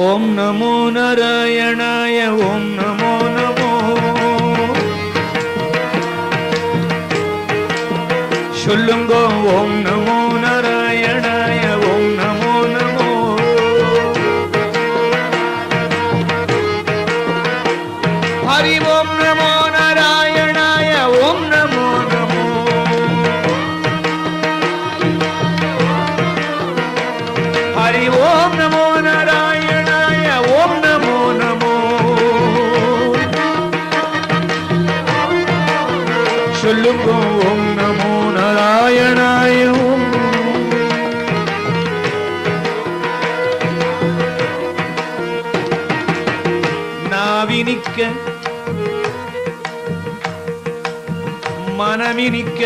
ஓம் நமோ நாராயணாய. ஓம் நமோ நமோ. சொல்லுங்கோ ஓம் நமோ நாராயணாய. ஓம் நமோ நமோ. ஹரி ஓம் நமோ நாராயணாய. ஓம் நமோ நமோ. ஹரி ஓம் நமோ நாராயணாய. ஓம் நமோ நமோ. சொல்லுங்கோ ஓம் நமோ நாராயணாய. ஓம் நாவினிக்க மனமினிக்க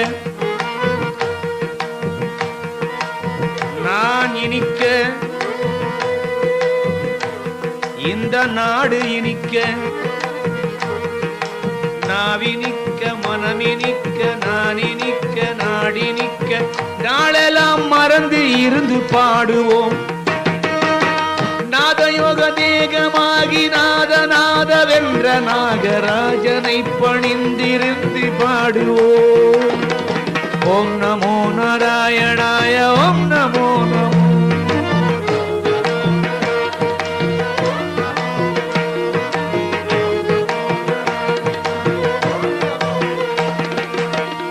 நான் இனிக்க இந்த நாடு இனிக்க. நாவினிக்க மனமினிக்க நான் இனிக்க நாடினிக்க நாளெல்லாம் மறந்து இருந்து பாடுவோம். நாதயோக தேகமாகி நாதநாதவென்ற நாகராஜனை பணிந்திருந்து பாடுவோம். ஓம் நமோ நாராயணாய. ஓம் நமோ நமோ.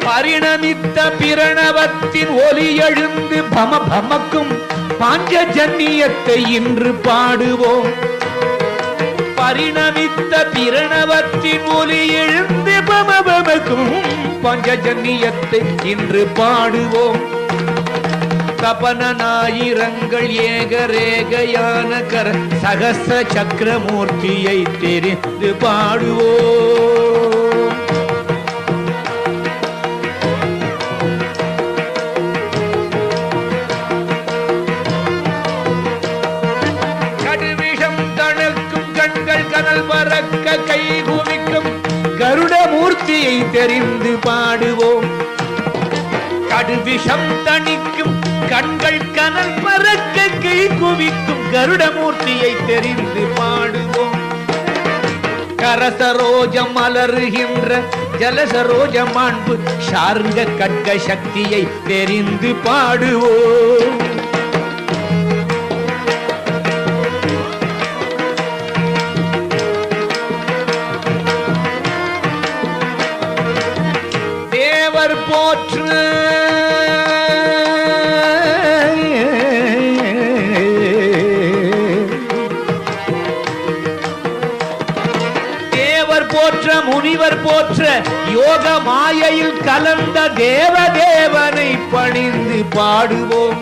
பரிணமித்த பிரணவத்தின் ஒலி எழுந்து பம பமக்கும் பாஞ்சஜன்யத்தை இன்று பாடுவோம். பரிணமித்த பிரணவத்தின் ஒலி எழுந்து பம பமக்கும் பாஞ்சஜன்யத்தை இன்று பாடுவோம். தபனாயிரங்கள் ஏகரேகையான கர சகச சக்கரமூர்த்தியை தெரிந்து பாடுவோம். பறக்க கை குவிக்கும் கருடமூர்த்தியை தெரிந்து பாடுவோம். கடுவிஷம் தணிக்கும் கண்கள் கனல் பறக்க கை குவிக்கும் கருடமூர்த்தியை தெரிந்து பாடுவோம். கரசரோஜம் மலருகின்ற ஜலசரோஜ மாண்பு சார்ந்த கட்க சக்தியை தெரிந்து பாடுவோம். போற்று தேவர் போற்ற முனிவர் போற்ற யோக மாயையில் கலந்த தேவதேவனை பணிந்து பாடுவோம்.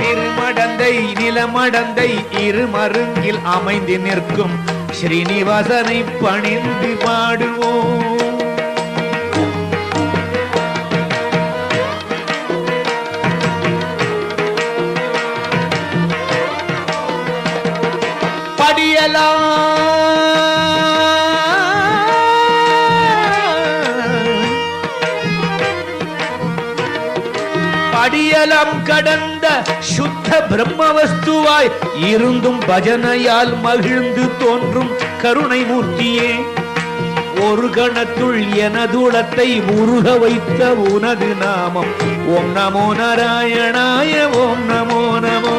திருமடந்தை நிலமடந்தை இருமருங்கில் அமைந்து நிற்கும் ஸ்ரீனிவாசனை பணிந்து பாடுவோம். படியலம் கடந்த சுத்த பிரம்மவஸ்துவாய் இருந்தும் பஜனையால் மகிழ்ந்து தோன்றும் கருணை மூர்த்தியே, ஒரு கணத்துள் எனதுளத்தை உருக வைத்த உனது நாமம். ஓம் நமோ நாராயணாய. ஓம் நமோ நமோ.